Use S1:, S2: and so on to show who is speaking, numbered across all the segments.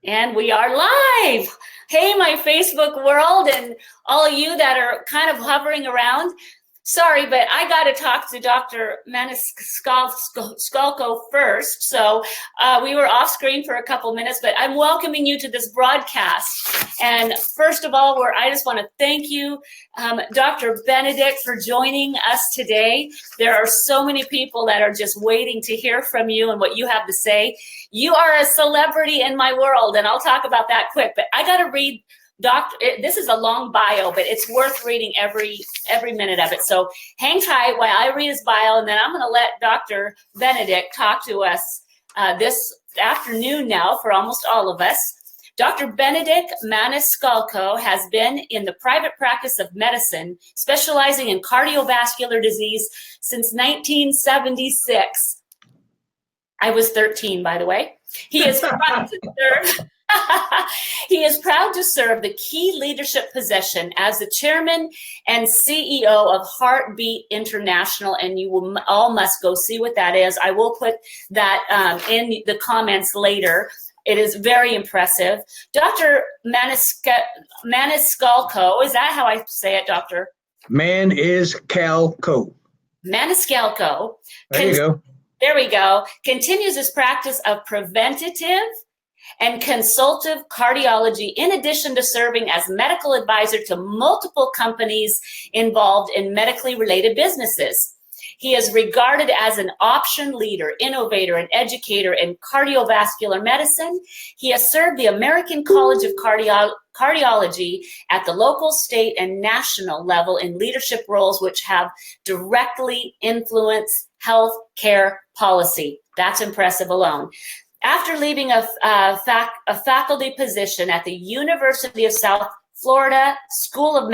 S1: And we are live. Hey, my Facebook world and all of you that are kind of hovering around. Sorry, but I got to talk to Dr. Maniscalco first. So we were off screen for a couple minutes, but I'm welcoming you to this broadcast. And first of all, I just want to thank you, Dr. Benedict, for joining us today. There are so many people that are just waiting to hear from you and what you have to say. You are a celebrity in my world, and I'll talk about that quick. But I got to read this is a long bio, but it's worth reading every minute of it. So hang tight while I read his bio, and then I'm going to let Dr. Benedict talk to us this afternoon now for almost all of us. Dr. Benedict Maniscalco has been in the private practice of medicine, specializing in cardiovascular disease since 1976. I was 13, by the way. He is proud to serve. He is proud to serve the key leadership position as the chairman and CEO of Heartbeat International, and you will all must go see what that is. I will put that in the comments later. It is very impressive. Dr. Maniscalco, is that how I say it, Doctor?
S2: Maniscalco.
S1: Maniscalco.
S2: There you go.
S1: There we go. Continues his practice of preventative and consultative cardiology, in addition to serving as medical advisor to multiple companies involved in medically related businesses. He is regarded as an option leader, innovator, and educator in cardiovascular medicine. He has served the American College of Cardiology at the local, state, and national level in leadership roles which have directly influenced health care policy. That's impressive alone. After leaving a faculty position at the University of South Florida School of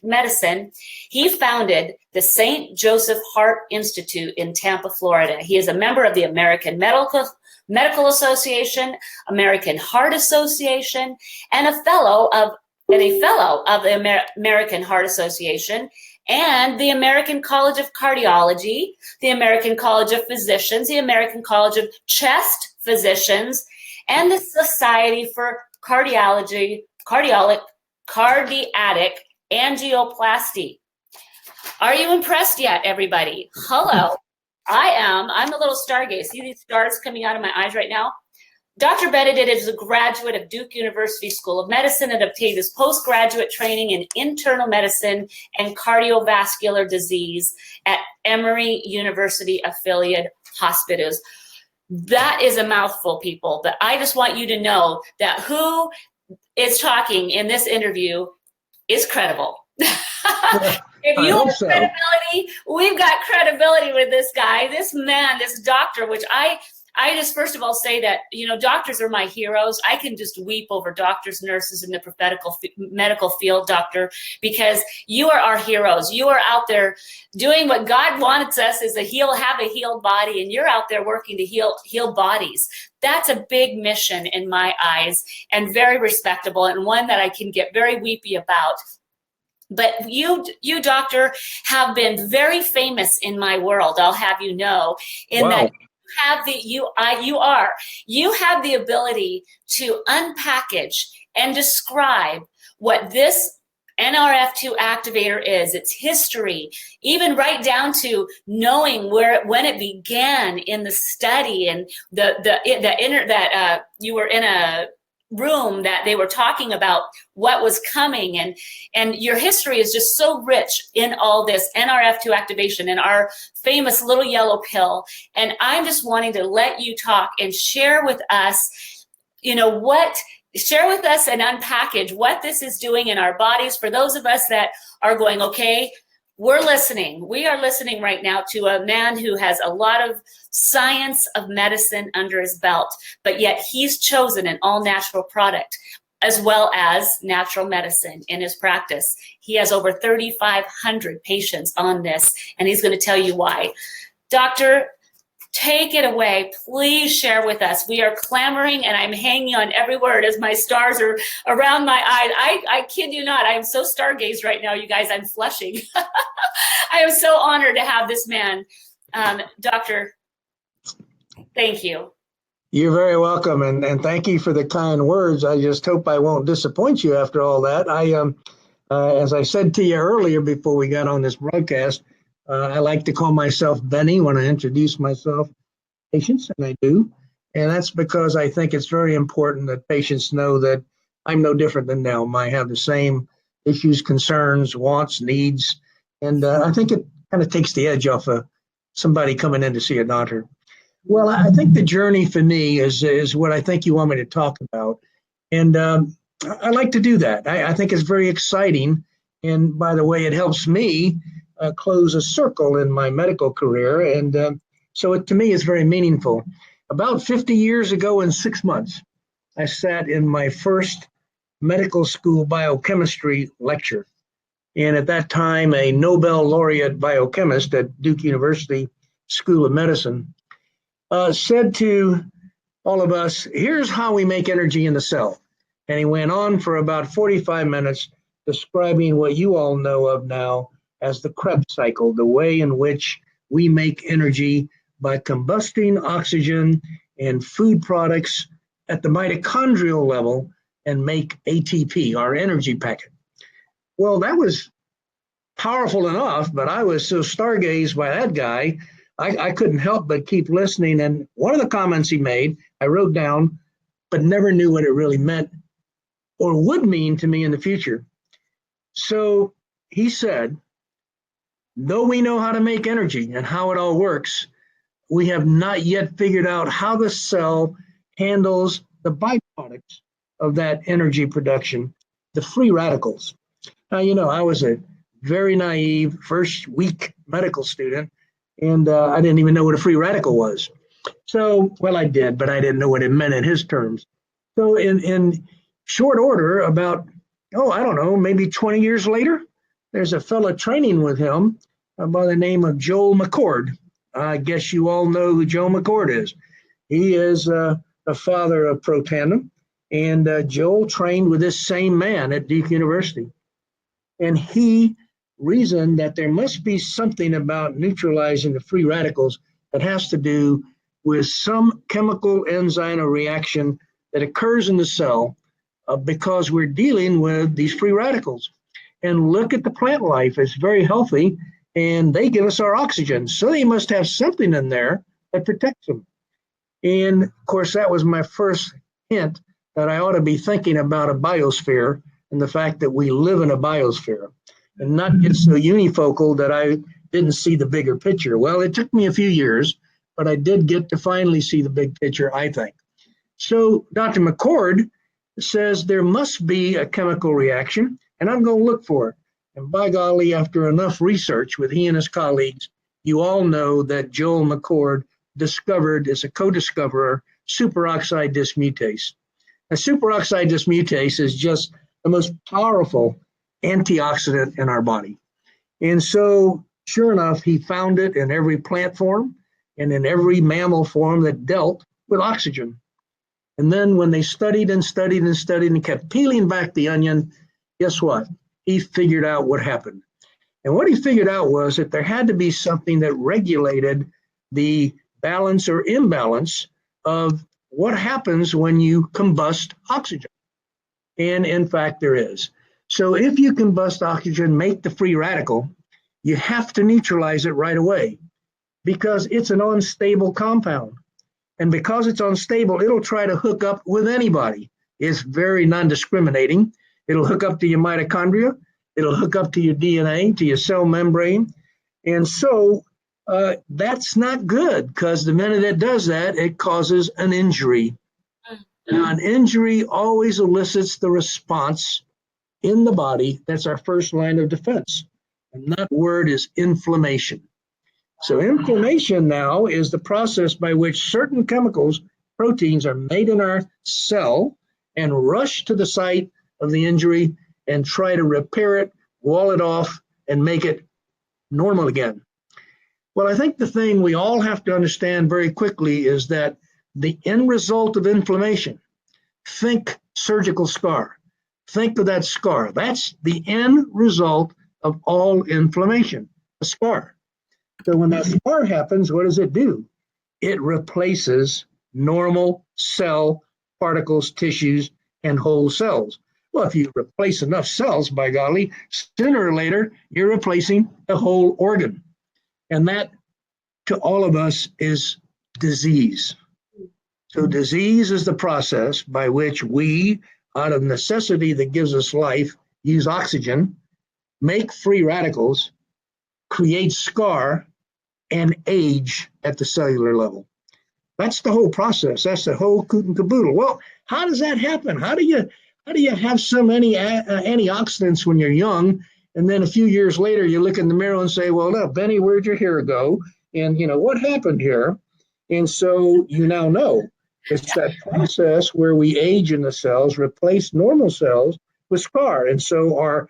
S1: Medicine, he founded the St. Joseph Heart Institute in Tampa, Florida. He is a member of the American Medical Association, American Heart Association, and a fellow of the American Heart Association, and the American College of Cardiology, the American College of Physicians, the American College of Chest Physicians, and the Society for Cardiac Angioplasty. Are you impressed yet, everybody? Hello, I am. I'm a little stargaze. See these stars coming out of my eyes right now? Dr. Benedict is a graduate of Duke University School of Medicine and obtained his postgraduate training in internal medicine and cardiovascular disease at Emory University affiliate hospitals. That is a mouthful, people, but I just want you to know that who is talking in this interview is credible. If you have credibility, we've got credibility with this guy, this man, this doctor, which I just first of all say that, you know, doctors are my heroes. I can just weep over doctors, nurses in the medical field, doctor, because you are our heroes. You are out there doing what God wants us is have a healed body, and you're out there working to heal bodies. That's a big mission in my eyes, and very respectable, and one that I can get very weepy about. But you, doctor, have been very famous in my world. I'll have you know, in that you have the ability to unpackage and describe what this NRF2 activator is, its history, even right down to knowing when it began in the study, and you were in a room that they were talking about what was coming, and your history is just so rich in all this NRF2 activation and our famous little yellow pill. And I'm just wanting to let you talk and share with us, share with us and unpackage what this is doing in our bodies for those of us that are going, okay, we're listening. We are listening right now to a man who has a lot of science of medicine under his belt, but yet he's chosen an all-natural product as well as natural medicine in his practice. He has over 3,500 patients on this, and he's going to tell you why. Doctor, take it away. Please share with us. We are clamoring, and I'm hanging on every word as my stars are around my eyes. I kid you not. I am so stargazed right now, you guys. I'm flushing. I am so honored to have this man. Doctor, thank you.
S2: You're very welcome, and thank you for the kind words. I just hope I won't disappoint you after all that. As I said to you earlier before we got on this broadcast, I like to call myself Benny when I introduce myself to patients, and I do. And that's because I think it's very important that patients know that I'm no different than them. I have the same issues, concerns, wants, needs, and I think it kind of takes the edge off of somebody coming in to see a doctor. Well, I think the journey for me is what I think you want me to talk about, and I like to do that. I think it's very exciting, and by the way, it helps me close a circle in my medical career, and so to me, it's very meaningful. About 50 years ago, in 6 months, I sat in my first medical school biochemistry lecture, and at that time, a Nobel laureate biochemist at Duke University School of Medicine said to all of us, here's how we make energy in the cell. And he went on for about 45 minutes describing what you all know of now as the Krebs cycle, the way in which we make energy by combusting oxygen and food products at the mitochondrial level and make ATP, our energy packet. Well, that was powerful enough, but I was so stargazed by that guy, I couldn't help but keep listening. And one of the comments he made, I wrote down, but never knew what it really meant or would mean to me in the future. So he said, though we know how to make energy and how it all works, we have not yet figured out how the cell handles the byproducts of that energy production, the free radicals. Now, I was a very naive first week medical student, and I didn't even know what a free radical was. So, well, I did, but I didn't know what it meant in his terms. So, in short order, about, I don't know, maybe 20 years later, there's a fellow training with him by the name of Joel McCord. I guess you all know who Joel McCord is. He is a father of Protandim, and Joel trained with this same man at Duke University. And he reasoned that there must be something about neutralizing the free radicals that has to do with some chemical enzyme or reaction that occurs in the cell because we're dealing with these free radicals. And look at the plant life, it's very healthy, and they give us our oxygen. So they must have something in there that protects them. And of course, that was my first hint that I ought to be thinking about a biosphere and the fact that we live in a biosphere and not get so unifocal that I didn't see the bigger picture. Well, it took me a few years, but I did get to finally see the big picture, I think. So Dr. McCord says there must be a chemical reaction, and I'm going to look for it. And by golly, after enough research with he and his colleagues, you all know that Joel McCord discovered as a co-discoverer superoxide dismutase. A superoxide dismutase is just the most powerful antioxidant in our body. And so, sure enough, he found it in every plant form and in every mammal form that dealt with oxygen. And then when they studied and studied and studied and kept peeling back the onion, guess what? He figured out what happened. And what he figured out was that there had to be something that regulated the balance or imbalance of what happens when you combust oxygen. And in fact, there is. So if you combust oxygen, make the free radical, you have to neutralize it right away because it's an unstable compound. And because it's unstable, it'll try to hook up with anybody. It's very non-discriminating. It'll hook up to your mitochondria. It'll hook up to your DNA, to your cell membrane. And so that's not good because the minute it does that, it causes an injury. Now, an injury always elicits the response in the body. That's our first line of defense. And that word is inflammation. So inflammation now is the process by which certain chemicals, proteins, are made in our cell and rush to the site of the injury and try to repair it, wall it off, and make it normal again. Well, I think the thing we all have to understand very quickly is that the end result of inflammation, think surgical scar, think of that scar. That's the end result of all inflammation, a scar. So when that scar happens, what does it do? It replaces normal cell particles, tissues, and whole cells. Well, if you replace enough cells, by golly, sooner or later, you're replacing the whole organ. And that, to all of us, is disease. So disease is the process by which we, out of necessity that gives us life, use oxygen, make free radicals, create scar, and age at the cellular level. That's the whole process. That's the whole coot and caboodle. Well, how does that happen? How do you have so many antioxidants when you're young, and then a few years later you look in the mirror and say, well, no, Benny, where'd your hair go? And what happened here? And so you now know. It's that process where we age in the cells, replace normal cells with scar. And so our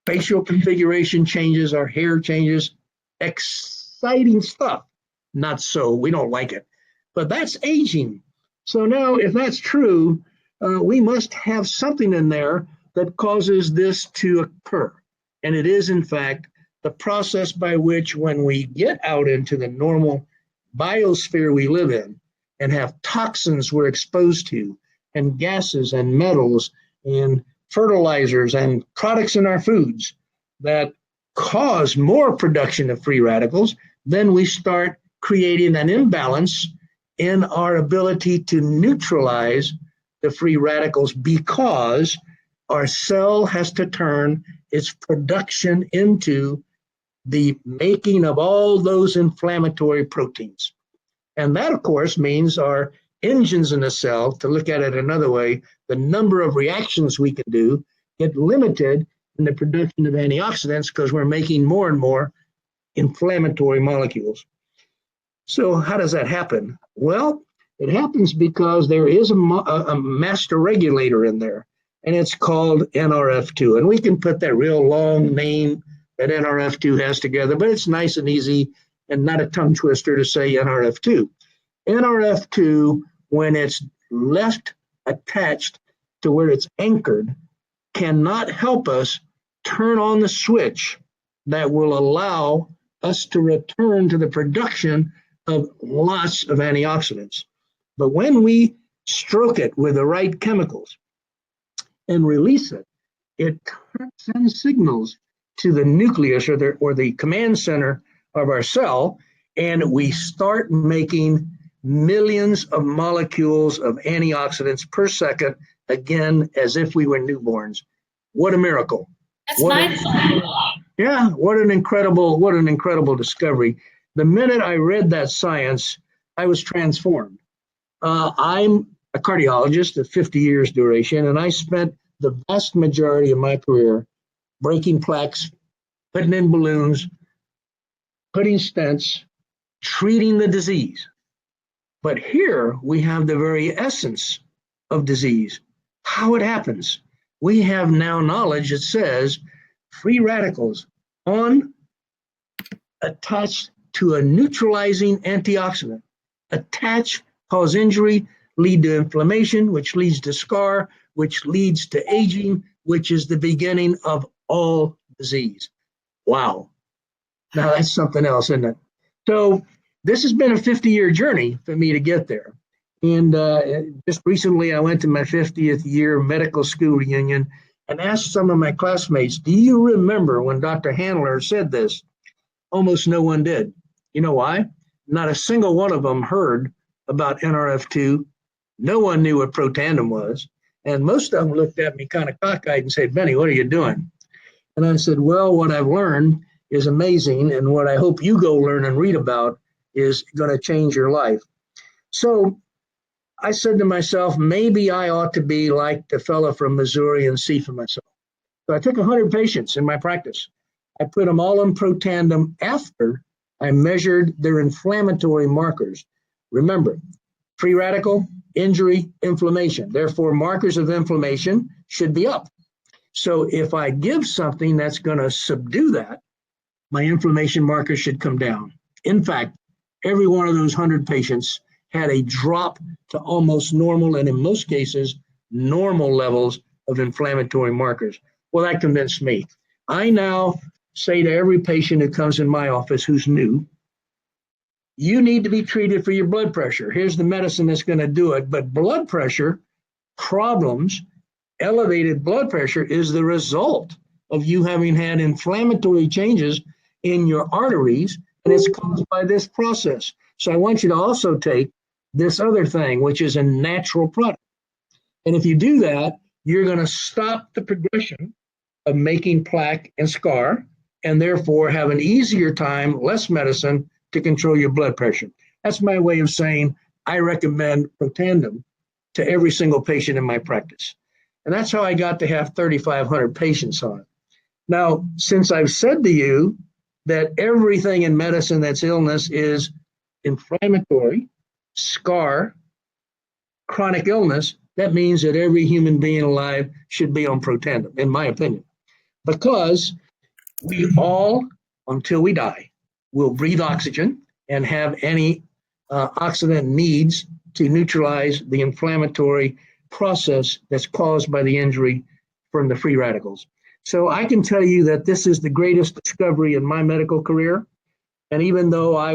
S2: facial configuration changes, our hair changes, exciting stuff. Not so, we don't like it. But that's aging. So now, if that's true, we must have something in there that causes this to occur. And it is, in fact, the process by which, when we get out into the normal biosphere we live in and have toxins we're exposed to, and gases and metals and fertilizers and products in our foods that cause more production of free radicals, then we start creating an imbalance in our ability to neutralize the free radicals, because our cell has to turn its production into the making of all those inflammatory proteins. And that, of course, means our engines in the cell, to look at it another way, the number of reactions we can do get limited in the production of antioxidants because we're making more and more inflammatory molecules. So how does that happen? Well, it happens because there is a master regulator in there, and it's called NRF2. And we can put that real long name that NRF2 has together, but it's nice and easy and not a tongue twister to say NRF2. NRF2, when it's left attached to where it's anchored, cannot help us turn on the switch that will allow us to return to the production of lots of antioxidants. But when we stroke it with the right chemicals and release it, it sends signals to the nucleus or the command center of our cell, and we start making millions of molecules of antioxidants per second, again, as if we were newborns. What a miracle.
S1: That's mind-blowing.
S2: Yeah, what an incredible discovery. The minute I read that science, I was transformed. I'm a cardiologist of 50 years duration, and I spent the vast majority of my career breaking plaques, putting in balloons, putting stents, treating the disease. But here we have the very essence of disease, how it happens. We have now knowledge that says free radicals attached to a neutralizing antioxidant, cause injury, lead to inflammation, which leads to scar, which leads to aging, which is the beginning of all disease. Wow. Now that's something else, isn't it? So this has been a 50-year journey for me to get there. And just recently I went to my 50th year medical school reunion and asked some of my classmates, do you remember when Dr. Handler said this? Almost no one did. You know why? Not a single one of them heard about NRF2. No one knew what Protandim was. And most of them looked at me kind of cockeyed and said, Benny, what are you doing? And I said, well, what I've learned is amazing, and what I hope you go learn and read about is going to change your life. So I said to myself, maybe I ought to be like the fellow from Missouri and see for myself. So I took 100 patients in my practice. I put them all on Protandim after I measured their inflammatory markers. Remember, free radical, injury, inflammation. Therefore, markers of inflammation should be up. So if I give something that's going to subdue that, my inflammation markers should come down. In fact, every one of those 100 patients had a drop to almost normal, and in most cases, normal levels of inflammatory markers. Well, that convinced me. I now say to every patient who comes in my office who's new, you need to be treated for your blood pressure. Here's the medicine that's going to do it. But blood pressure problems, elevated blood pressure, is the result of you having had inflammatory changes in your arteries, and it's caused by this process. So I want you to also take this other thing, which is a natural product. And if you do that, you're going to stop the progression of making plaque and scar, and therefore have an easier time, less medicine, to control your blood pressure. That's my way of saying I recommend Protandim to every single patient in my practice. And that's how I got to have 3,500 patients on it. Now, since I've said to you that everything in medicine that's illness is inflammatory, scar, chronic illness, that means that every human being alive should be on Protandim, in my opinion. Because we all, until we die, will breathe oxygen and have any oxidant needs to neutralize the inflammatory process that's caused by the injury from the free radicals. So I can tell you that this is the greatest discovery in my medical career. And even though I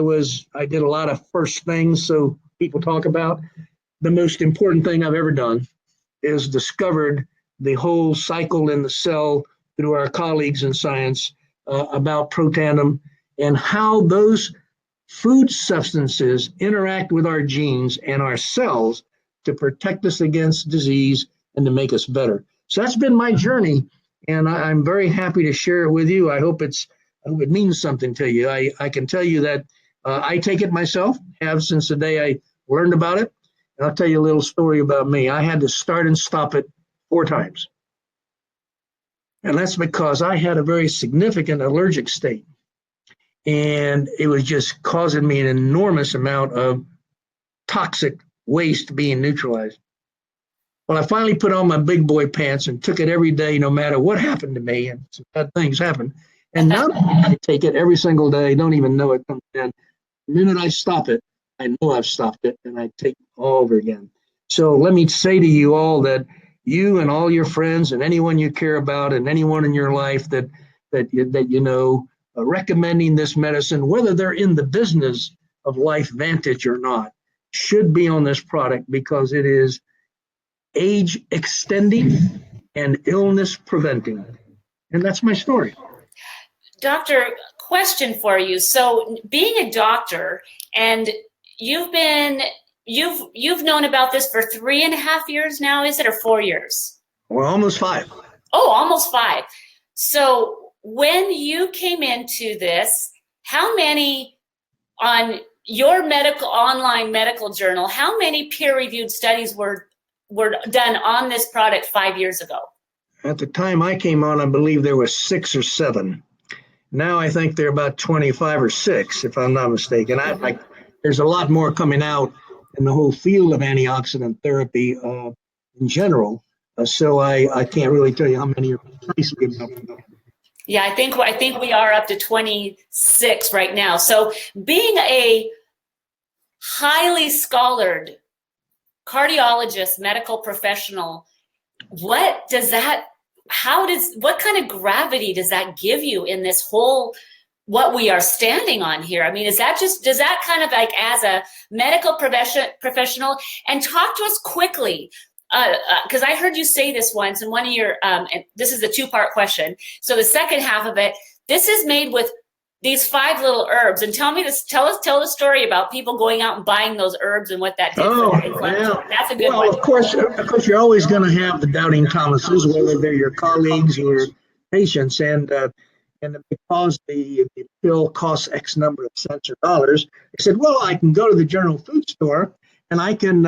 S2: did a lot of first things, so people talk about, the most important thing I've ever done is discovered the whole cycle in the cell through our colleagues in science about Protandim and how those food substances interact with our genes and our cells to protect us against disease and to make us better. So that's been my journey, and I'm very happy to share it with you. I hope it means something to you. I can tell you that I take it myself, have since the day I learned about it. And I'll tell you a little story about me. I had to start and stop it 4 times. And that's because I had a very significant allergic state. And it was just causing me an enormous amount of toxic waste being neutralized. Well, I finally put on my big boy pants and took it every day, no matter what happened to me. And some bad things happened. And now I take it every single day, don't even know it comes in. The minute I stop it, I know I've stopped it, and I take it all over again. So let me say to you all that you and all your friends and anyone you care about and anyone in your life that you know, recommending this medicine, whether they're in the business of Life Vantage or not, should be on this product because it is age extending and illness preventing. And that's my story.
S1: Doctor, question for you. So being a doctor, and you've known about this for 3.5 years now, is it, or 4 years?
S2: Well, almost 5.
S1: Oh, almost 5. So when you came into this, how many on your online medical journal, how many peer-reviewed studies were done on this product 5 years ago?
S2: At the time I came on, I believe there were 6 or 7. Now I think they're about 25 or 6, if I'm not mistaken. There's a lot more coming out in the whole field of antioxidant therapy in general. So I can't really tell you how many are precisely about.
S1: Yeah, I think we are up to 26 right now. So being a highly scholared cardiologist, medical professional, what kind of gravity does that give you in this whole, what we are standing on here? I mean, does that kind of, like, as a medical professional, and talk to us quickly, because I heard you say this once in one of your, and this is a 2-part question. So the second half of it, this is made with these 5 little herbs, and tell the story about people going out and buying those herbs and what that did for them.
S2: Well,
S1: That's a good one.
S2: Of course, you're always going to have the doubting Thomases, whether they're your colleagues or patients, and because the pill costs X number of cents or dollars, they said, well, I can go to the general food store and I can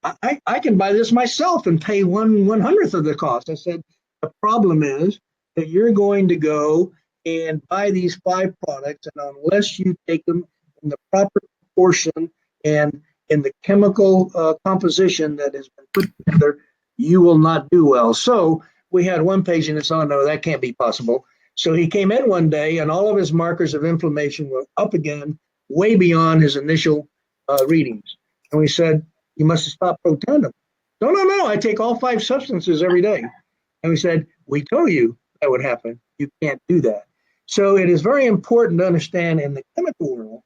S2: buy this myself and pay 1/100th of the cost. I said, the problem is that you're going to go and buy these 5 products, and unless you take them in the proper proportion and in the chemical composition that has been put together, you will not do well. So we had one patient that said, oh, no, that can't be possible. So he came in one day, and all of his markers of inflammation were up again, way beyond his initial readings. And we said, you must have stopped Protandim. No, I take all 5 substances every day. And we said, we told you that would happen. You can't do that. So it is very important to understand in the chemical world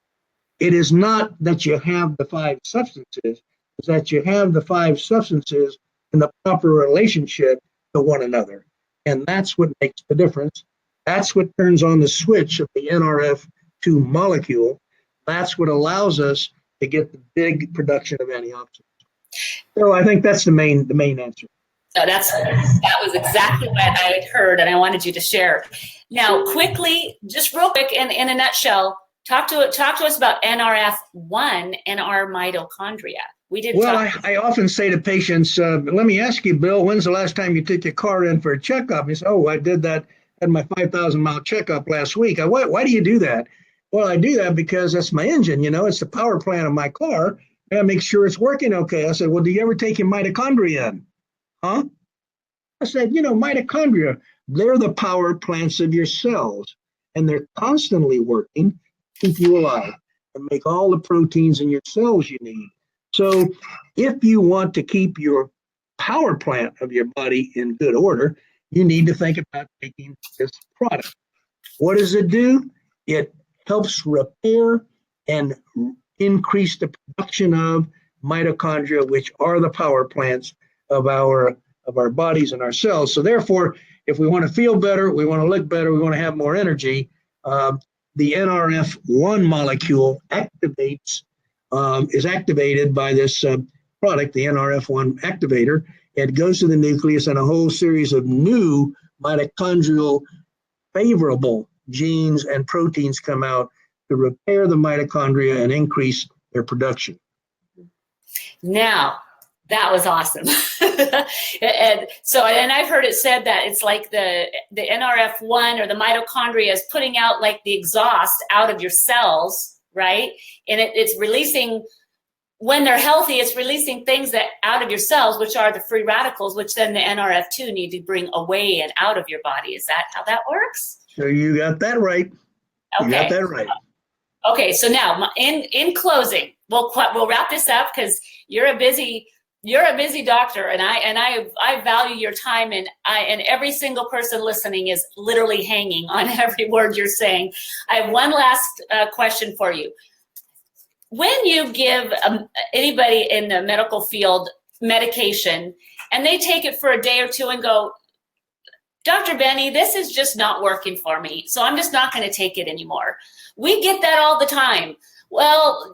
S2: it is not that you have the 5 substances, it's that you have the 5 substances in the proper relationship to one another. And that's what makes the difference. That's what turns on the switch of the NRF2 molecule. That's what allows us to get the big production of antioxidants. So I think that's the main answer.
S1: So that was exactly what I had heard, and I wanted you to share. Now, quickly, just real quick, in a nutshell, talk to us about NRF1 and our mitochondria. We didn't.
S2: Well, I often say to patients, let me ask you, Bill, when's the last time you took your car in for a checkup? He said, oh, I did that at my 5,000-mile checkup last week. Why do you do that? Well, I do that because that's my engine. It's the power plant of my car. I gotta make sure it's working okay. I said, well, do you ever take your mitochondria in? Huh? I said, mitochondria, they're the power plants of your cells, and they're constantly working to keep you alive and make all the proteins in your cells you need. So if you want to keep your power plant of your body in good order, you need to think about taking this product. What does it do? It helps repair and increase the production of mitochondria, which are the power plants of our bodies and our cells. So therefore, if we want to feel better, we want to look better, we want to have more energy, the NRF1 molecule is activated by this product, the NRF1 activator. It goes to the nucleus, and a whole series of new mitochondrial favorable genes and proteins come out to repair the mitochondria and increase their production.
S1: Now, that was awesome. and I've heard it said that it's like the NRF1 or the mitochondria is putting out like the exhaust out of your cells, right? And it's releasing, when they're healthy, it's releasing things that out of your cells, which are the free radicals, which then the NRF2 need to bring away and out of your body. Is that how that works?
S2: So you got that right.
S1: Okay.
S2: You got that right.
S1: Okay, so now in closing, we'll wrap this up because you're a busy doctor, and I value your time, and every single person listening is literally hanging on every word you're saying. I have one last question for you. When you give anybody in the medical field medication and they take it for a day or two and go, Dr. Benny, this is just not working for me, so I'm just not going to take it anymore. We get that all the time. Well,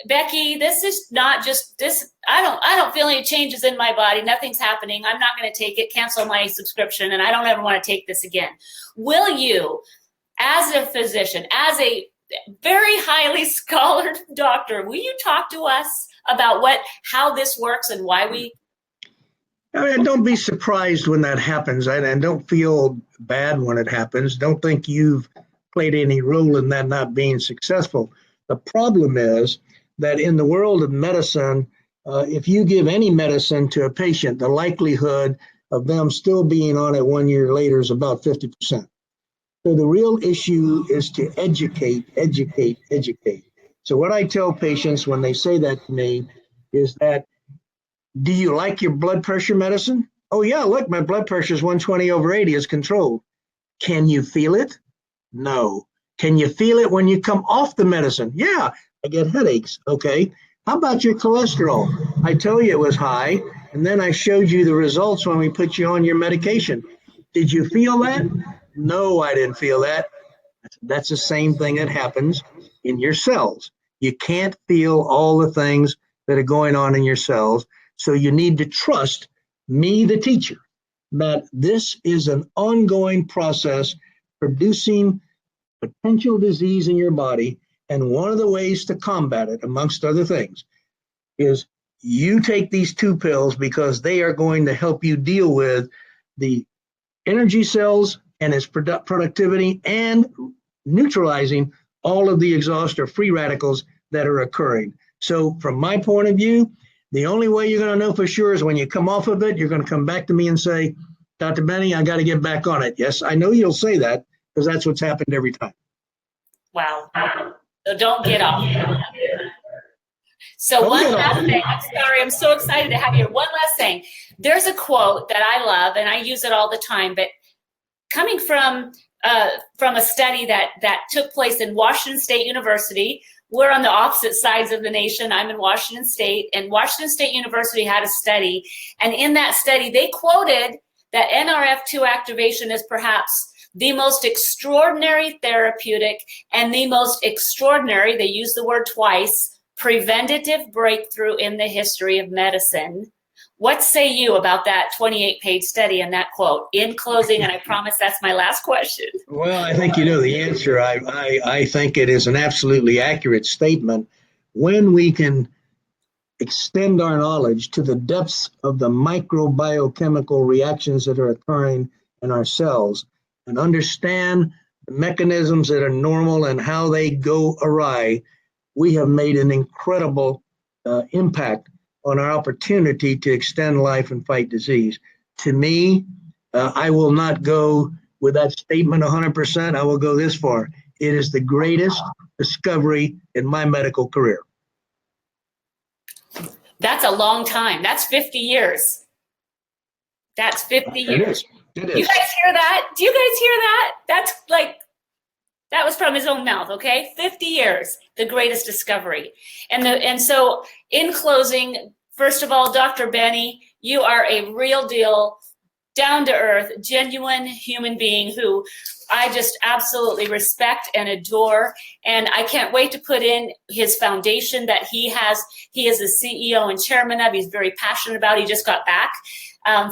S1: Becky, this is not just this. I don't feel any changes in my body. Nothing's happening. I'm not going to take it. Cancel my subscription, and I don't ever want to take this again. Will you, as a physician, as a very highly scholared doctor, will you talk to us about how this works and why we?
S2: I mean, don't be surprised when that happens, and don't feel bad when it happens. Don't think you've played any role in that not being successful. The problem is that in the world of medicine, if you give any medicine to a patient, the likelihood of them still being on it 1 year later is about 50%. So the real issue is to educate. So what I tell patients when they say that to me is that, do you like your blood pressure medicine? Oh yeah, look, my blood pressure is 120/80, it's controlled. Can you feel it? No. Can you feel it when you come off the medicine? Yeah, I get headaches. Okay. How about your cholesterol? I tell you it was high, and then I showed you the results when we put you on your medication. Did you feel that? No, I didn't feel that. That's the same thing that happens in your cells. You can't feel all the things that are going on in your cells. So you need to trust me, the teacher, that this is an ongoing process producing potential disease in your body. And one of the ways to combat it, amongst other things, is you take these 2 pills because they are going to help you deal with the energy cells and its productivity and neutralizing all of the exhaust or free radicals that are occurring. So from my point of view, the only way you're going to know for sure is when you come off of it, you're going to come back to me and say, Dr. Benny, I got to get back on it. Yes, I know you'll say that because that's what's happened every time.
S1: Wow. So don't get off. So one last thing. I'm sorry. I'm so excited to have you. One last thing. There's a quote that I love, and I use it all the time, but coming from a study that took place in Washington State University, we're on the opposite sides of the nation. I'm in Washington State, and Washington State University had a study. And in that study, they quoted that NRF2 activation is perhaps the most extraordinary therapeutic and the most extraordinary, they use the word twice, preventative breakthrough in the history of medicine. What say you about that 28-page study and that quote? In closing, and I promise that's my last question.
S2: Well, I think you know the answer. I think it is an absolutely accurate statement. When we can extend our knowledge to the depths of the microbiochemical reactions that are occurring in our cells and understand the mechanisms that are normal and how they go awry, we have made an incredible impact on our opportunity to extend life and fight disease. To me, I will not go with that statement 100%. I will go this far. It is the greatest discovery in my medical career.
S1: That's a long time. That's 50 years. That's 50 years.
S2: It is.
S1: You guys hear that? Do you guys hear that? That's like, that was from his own mouth, okay? 50 years, the greatest discovery. And so in closing, first of all, Dr. Benny, you are a real deal, down to earth, genuine human being who I just absolutely respect and adore. And I can't wait to put in his foundation that he has. He is the CEO and chairman of. He's very passionate about. He just got back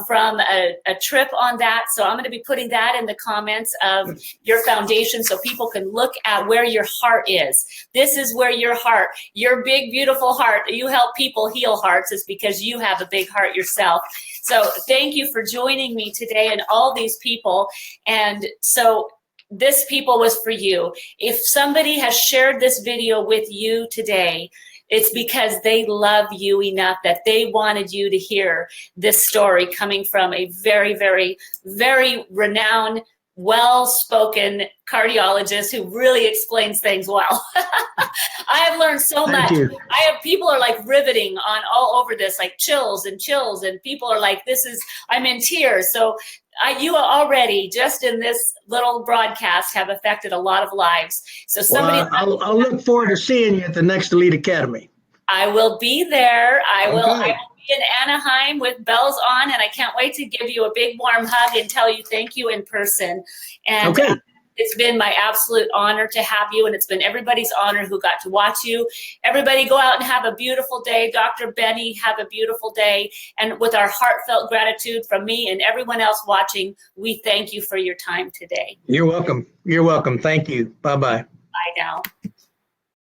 S1: from a trip on that. So I'm going to be putting that in the comments of your foundation so people can look at where your heart is. This is where your heart, your big, beautiful heart, you help people heal hearts, is because you have a big heart yourself. So thank you for joining me today and all these people. And so this people was for you. If somebody has shared this video with you today, it's because they love you enough that they wanted you to hear this story coming from a very, very, very renowned, well-spoken cardiologist who really explains things well. I have learned so much. People are like riveting on all over this, like chills, and people are like, I'm in tears. So you already, just in this little broadcast, have affected a lot of lives. So
S2: I'll look forward to seeing you at the next Elite Academy.
S1: I will be there. I will be in Anaheim with bells on, and I can't wait to give you a big warm hug and tell you thank you in person. And it's been my absolute honor to have you, and it's been everybody's honor who got to watch you. Everybody go out and have a beautiful day. Dr. Benny, have a beautiful day. And with our heartfelt gratitude from me and everyone else watching, we thank you for your time today.
S2: You're welcome. You're welcome. Thank you. Bye-bye.
S1: Bye now.